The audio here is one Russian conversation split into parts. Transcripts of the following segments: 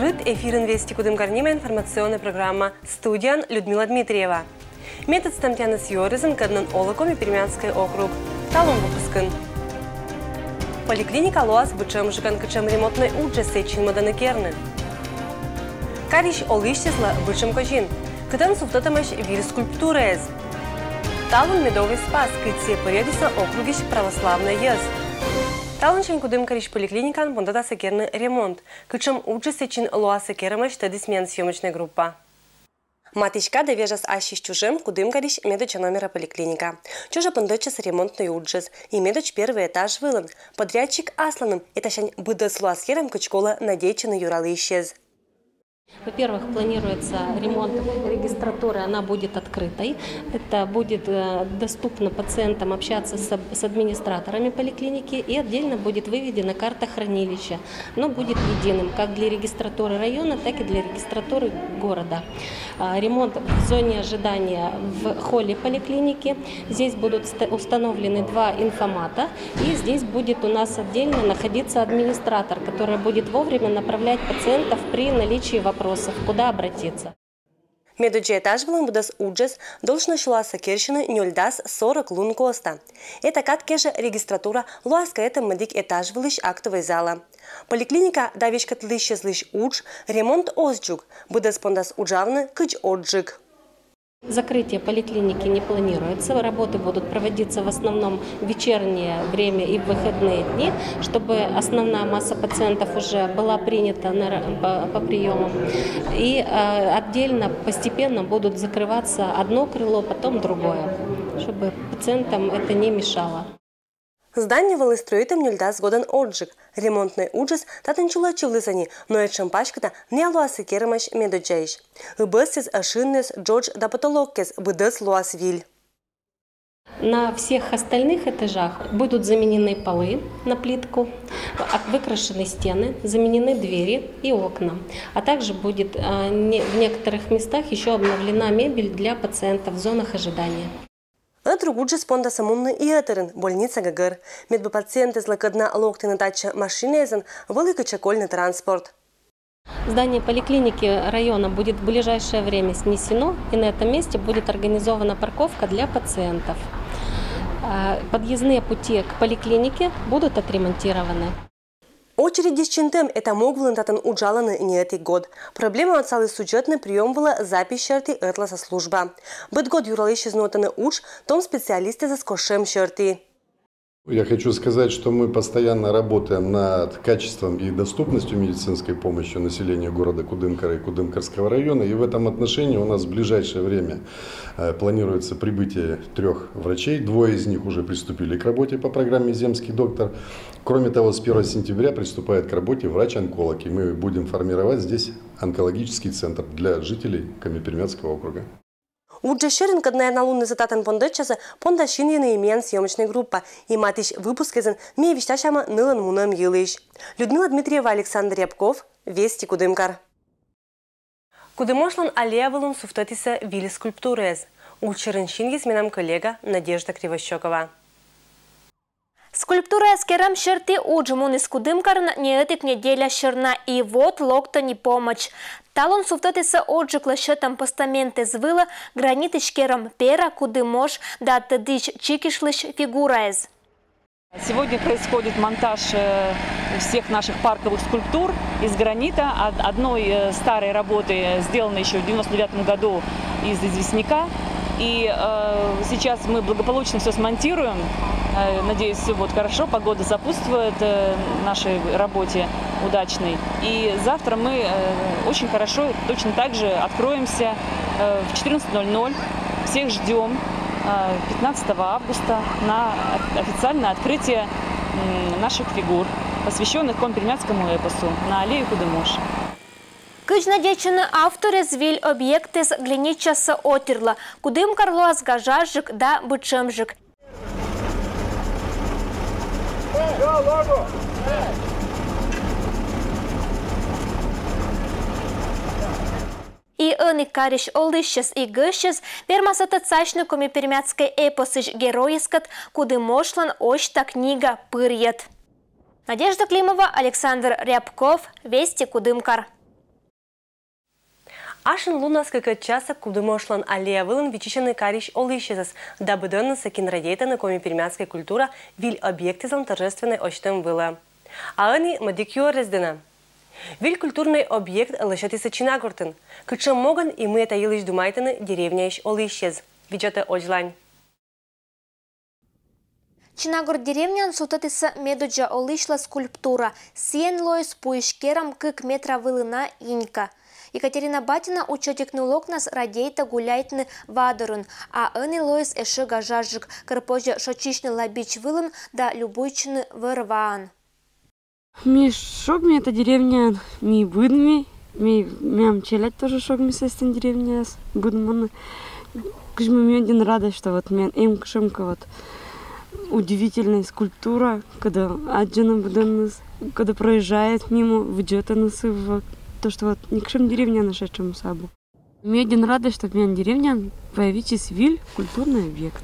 Ит эфирен Вести Кудымкарнима информационная программа «Студиян» Людмила Дмитриева. Метод стамтяны с Йоризом каднан Олаком и Пермянский округ. Талон выпускан. Поликлиника Луаз бычам жикан качам ремонтной уджесе чинмаданы керны. Кариш олыщезла бычам кожин. Кадан суфтатамаш вир скульптурез. Талон медовый спас, кытсе порядиса округищ православный ез. Талончен Кудымкариш поликлиникан пондата секерный ремонт. Качам уджесе чин Луаз секерамаш тадисмен съемочная группа. Матичка довежас ащиш чужим Кудымкариш медоча номера поликлиника. Чужа пондочес ремонтный уджес. И медоч первый этаж вылан. Подрядчик Асланым. Это шань быдас Луаз керам качкола надечена юралы исчез. Во-первых, планируется ремонт регистратуры, она будет открытой. Это будет доступно пациентам общаться с администраторами поликлиники, и отдельно будет выведена карта хранилища. Но будет единым как для регистратуры района, так и для регистратуры города. Ремонт в зоне ожидания в холле поликлиники. Здесь будут установлены 2 информата, и здесь будет у нас отдельно находиться администратор, который будет вовремя направлять пациентов при наличии вопросов, куда обратиться. Медоджи этаж был будас уджес должно шла сакершины нюльдас 40 лун коста. Это каткеша регистратура луаска это медик этаж вылыш актовой зала. Поликлиника давишка тлыще злыш удж ремонт озджук будас пондас уджавны кыч оджик. Закрытие поликлиники не планируется. Работы будут проводиться в основном в вечернее время и в выходные дни, чтобы основная масса пациентов уже была принята по приемам. И отдельно, постепенно будут закрываться одно крыло, потом другое, чтобы пациентам это не мешало. Здание волыстроитым нюльдас годан оджик. Ремонтный уджес татанчула чилысани, но это шампашката не луасы керамаш медоджейш. Убыстис ашиннес Джордж да потолоккес быдыс луасвиль. На всех остальных этажах будут заменены полы на плитку, выкрашены стены, заменены двери и окна. А также будет в некоторых местах еще обновлена мебель для пациентов в зонах ожидания. Другуджи спонда самунны и этерен, больница ГГР. Медбы пациенты злокадна локтина тача машинезен, великий чекольный транспорт. Здание поликлиники района будет в ближайшее время снесено, и на этом месте будет организована парковка для пациентов. Подъездные пути к поликлинике будут отремонтированы. Очереди с чинтем это мог вылентатан уджаланы не этот год. Проблема от целый сюжетный прием была запись черты этласа служба. Быт год юралыш изнотаны уж, том специалисты за скошем черты. Я хочу сказать, что мы постоянно работаем над качеством и доступностью медицинской помощи населению города Кудымкара и Кудымкарского района. И в этом отношении у нас в ближайшее время планируется прибытие 3 врачей. 2 из них уже приступили к работе по программе «Земский доктор». Кроме того, с 1 сентября приступает к работе врач-онколог. И мы будем формировать здесь онкологический центр для жителей Коми-Пермянского округа. Уджешерин, когда на лунный зататан пондочаса, пондашин и имен съемочная группа. И матич выпуск изен мне вещашама нылан муном елыш. Людмила Дмитриева, Александр Рябков, Вести Кудымкар. Кудымошлан алеявалун суфтатиса вили скульптурез. Учеренщин есменам коллега Надежда Кривощекова. Скульптура с керам черты уджмун из Кудымкар не этик неделя черна, и вот локта не помощь. Талон суфтатиса оджикла счетом постаменты звыла гранитыч керам пера Кудымош да тыдыч чикишлыш фигураез. Сегодня происходит монтаж всех наших парковых скульптур из гранита. Одной старой работы, сделанной еще в 1999 году из известняка. И сейчас мы благополучно все смонтируем. Надеюсь, все будет хорошо, погода сопутствует нашей работе удачной. И завтра мы очень хорошо, точно так же откроемся в 14:00. Всех ждем 15 августа на официальное открытие наших фигур, посвященных Коми-Пермянскому эпосу на аллее Кудымош. Кыжна дечина авторы звиль объекты с глиничаса отерла, Кудымкар Луаз гажажик да бычемжик. И он и кариш олдыщес и гыщес пермасата цачны Коми-Пермянской эпосыш героискат, Кудымошлан ощта книга пырьет. Надежда Климова, Александр Рябков, Вести Кудымкар. Ашын лунас как часа кудымошлан аллея вылын вичищенный карищ олыщезас, дабы доннаса кинрадейтана коми пермянская культура виль объектизм торжественной очтем выла. А они мадикюр рездена. Виль культурный объект лышатиса чинагуртын. Кычем моган и мы это елыш думайтаны деревня ищ олыщез. Виджата оджлань. Чинагур деревнян сутатиса медуджа олышла скульптура. Сиен лоис пуишкерам кык метра вылына инька. Екатерина Батина учетикну локнас радейта гуляйтны вадорын, а ыны лоис эши гажажык, кырпожа шочичны лабич вылын да любойчны вырваан. Ми шок ми эта деревня, ми будми, ми мям челять тоже шок ми сестен деревня, будманы. Кыжмы ми один радость, что вот мен им кшимка вот удивительная скульптура, когда аджана буденнас, когда проезжает мимо, выйдет нас в то, что вот не кшим деревня нашедшему сабу. Ми один радость, что мен деревня появитесь виль культурный объект.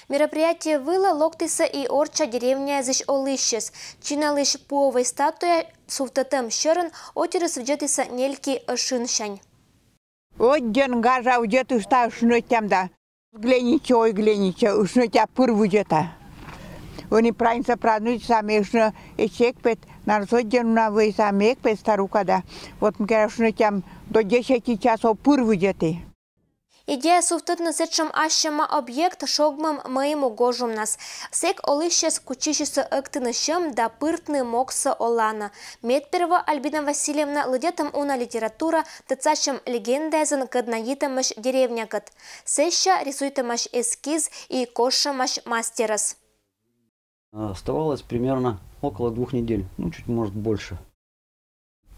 Мероприятие было локтиса и орча деревня зиш олыщес. Чина лишь пуовой статуя суфтатем щерен отерес вджетиса нельки шиншань. Вот ден гажа уджет уста шнотямда. Глянича, ой глянича, ушнотя пырву джета. Они правильно празднуют сами шно эчекпет, нарзоден на вы сами экпет старукада. Вот мы шнотям до 10 часов пырву джеты. Идея суфтытны сетшам ащама объект шогмам моему гожум нас. Сек олыщес кучищесы ыктыны щем да пыртны мокса олана. Медперва Альбина Васильевна лыдетам уна литература тыцащам легендайзен каднаитамаш деревнякат. Сеща рисуйтамаш эскиз и кошамаш мастерас. Оставалось примерно около 2 недель, ну чуть может больше.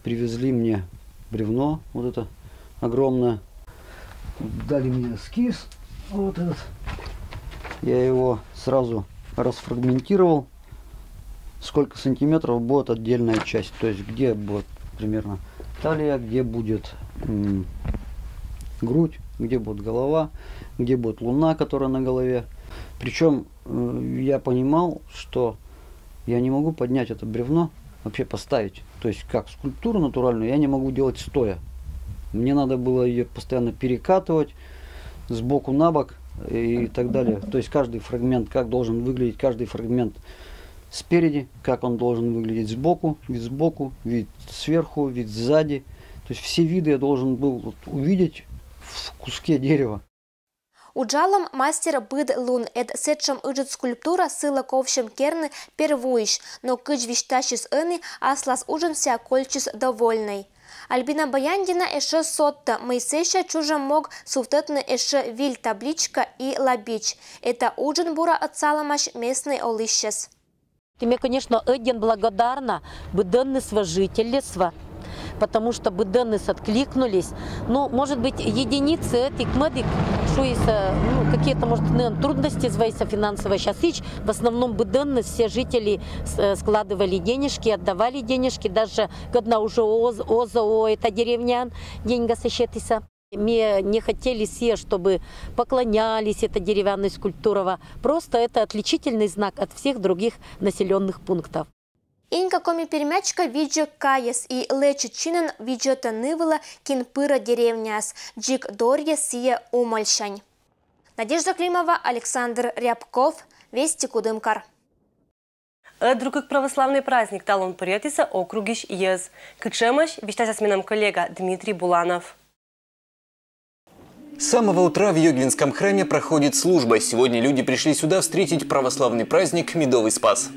Привезли мне бревно, вот это огромное. Дали мне эскиз, вот этот. Я его сразу расфрагментировал, сколько сантиметров будет отдельная часть. То есть где будет примерно талия, где будет грудь, где будет голова, где будет луна, которая на голове. Причем я понимал, что я не могу поднять это бревно, вообще поставить. То есть как скульптуру натуральную я не могу делать стоя. Мне надо было ее постоянно перекатывать сбоку на бок и так далее. То есть каждый фрагмент, как должен выглядеть каждый фрагмент спереди, как он должен выглядеть сбоку, вид сверху, вид сзади. То есть все виды я должен был увидеть в куске дерева. Уджалом мастер быд лун эд сетшам ыжит скульптура сыла ковшем керны первуиш, но кыч виштащис ыны аслас ужин вся кольчис довольный. Альбина Баяндина эше сотта, Моисеша чужа мог суфтетны эше виль табличка и лабич. Это ужин бура отцаламаш местный олыщес. Мне, конечно, очень благодарна быденнысва жительства, потому что быденныс откликнулись. Но, может быть, единицы этих медик, что есть, какие-то, может, трудности звайся финансово сейчас в основном быденныс все жители складывали денежки, отдавали денежки, даже когда уже озо, это деревнян, деньги сощетися. Мы не хотели все, чтобы поклонялись этой деревянной скульптуре. Просто это отличительный знак от всех других населенных пунктов. Инка коми перемячка виджо каяс и лечи чинен виджота нывыла кинпыра деревняс, джик дорья сия умальшань. Надежда Климова, Александр Рябков, Вести Кудымкар. Другой православный праздник талон приятиса округиш ез. Кычемаш вещася с мином коллега Дмитрий Буланов. С самого утра в Йоглинском храме проходит служба. Сегодня люди пришли сюда встретить православный праздник Медовый Спас.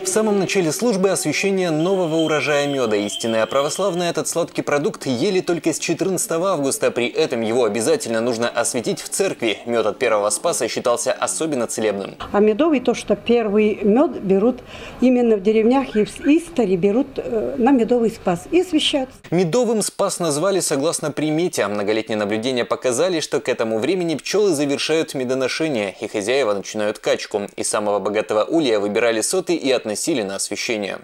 В самом начале службы освящение нового урожая меда. Истинные православные этот сладкий продукт ели только с 14 августа. При этом его обязательно нужно осветить в церкви. Мед от первого Спаса считался особенно целебным. А медовый, то, что первый мед берут именно в деревнях и в Истаре берут на Медовый Спас и освящают. Медовым Спас назвали согласно примете. Многолетние наблюдения показали, что к этому времени пчелы завершают медоношение и хозяева начинают качку. Из самого богатого улья выбирали соты и относили на освящение.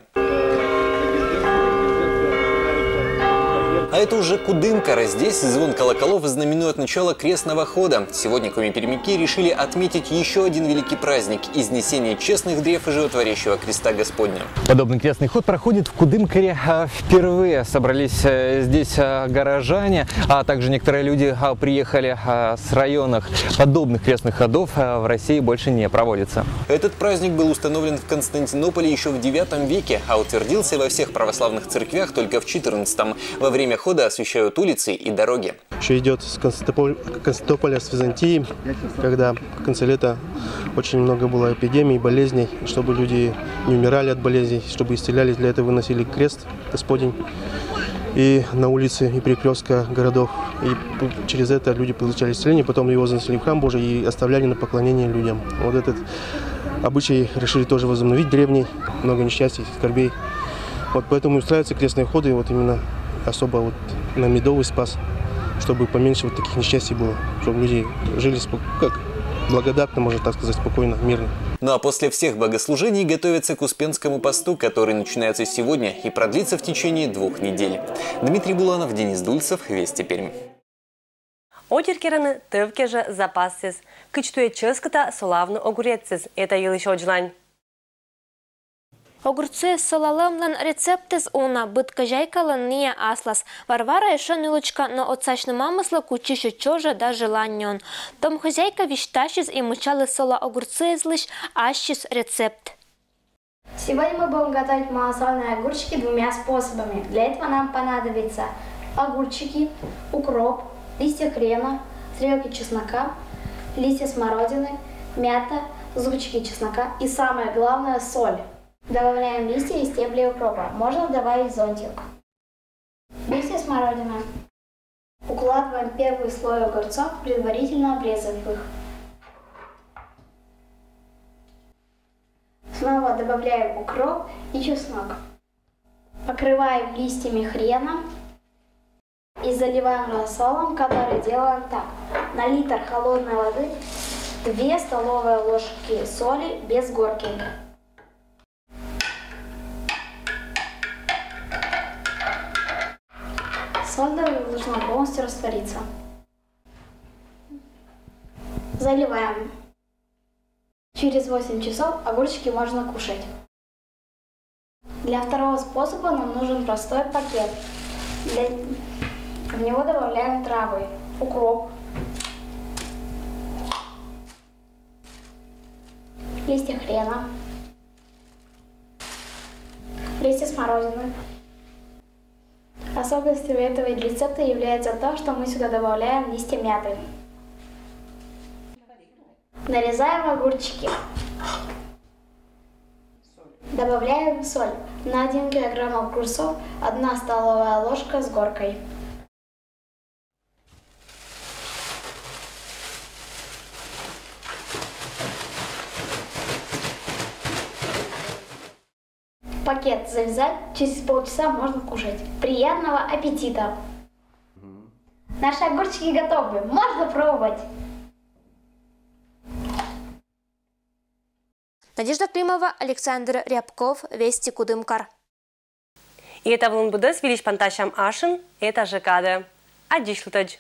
А это уже Кудымкара. Здесь звон колоколов знаменует начало крестного хода. Сегодня коми-пермяки решили отметить еще один великий праздник – изнесение честных древ и животворящего креста Господня. Подобный крестный ход проходит в Кудымкаре впервые. Собрались здесь горожане, а также некоторые люди приехали с районов. Подобных крестных ходов в России больше не проводится. Этот праздник был установлен в Константинополе еще в IX веке, а утвердился во всех православных церквях только в XIV. Во время хода освещают улицы и дороги. Еще идет с Константинополя, с Византии, когда в конце лета очень много было эпидемий, болезней, чтобы люди не умирали от болезней, чтобы исцелялись. Для этого выносили крест Господень и на улице и перекрестка городов. И через это люди получали исцеление, потом его занесли в храм Божий и оставляли на поклонение людям. Вот этот обычай решили тоже возобновить древний, много несчастий, скорбей. Вот поэтому устраиваются крестные ходы, вот именно особо вот на Медовый Спас, чтобы поменьше вот таких несчастий было, чтобы люди жили как благодатно, можно так сказать, спокойно, мирно. Ну а после всех богослужений готовятся к Успенскому посту, который начинается сегодня и продлится в течение 2 недель. Дмитрий Буланов, Денис Дульцев, Вести Пермь. Одеркераны тывке же запассыз. Кычтуе ческата солавну огурецсыз. Это елыш оджлань. Огурцы с солалымлан рецептез уна быткажайкалан не аслас. Варвара еще нылочка, но отсачны мамысла кучище чожа да желаньон. Том хозяйка виштащиз и мычалы сола огурцы излыш ащиз рецепт. Сегодня мы будем готовить малосольные огурчики 2 способами. Для этого нам понадобится огурчики, укроп, листья хрена, стрелки чеснока, листья смородины, мята, зубчики чеснока и самое главное соль. Добавляем листья и стебли укропа. Можно добавить зонтик. Листья смородины. Укладываем первый слой огурцов, предварительно обрезав их. Снова добавляем укроп и чеснок. Покрываем листьями хрена и заливаем рассолом, который делаем так. На литр холодной воды 2 столовые ложки соли без горки. Соль должна полностью раствориться. Заливаем. Через 8 часов огурчики можно кушать. Для второго способа нам нужен простой пакет. В него добавляем травы, укроп, листья хрена, листья смородины. Особенностью этого рецепта является то, что мы сюда добавляем листья мяты. Нарезаем огурчики. Добавляем соль. На 1 килограмм огурцов 1 столовая ложка с горкой. Пакет завязать, через полчаса можно кушать. Приятного аппетита! Наши огурчики готовы, можно пробовать! Надежда Климова, Александр Рябков, Вести Кудымкар. И это в Лунбудес Вилиш Панташам Ашин, это ЖКД. А диш лутадж.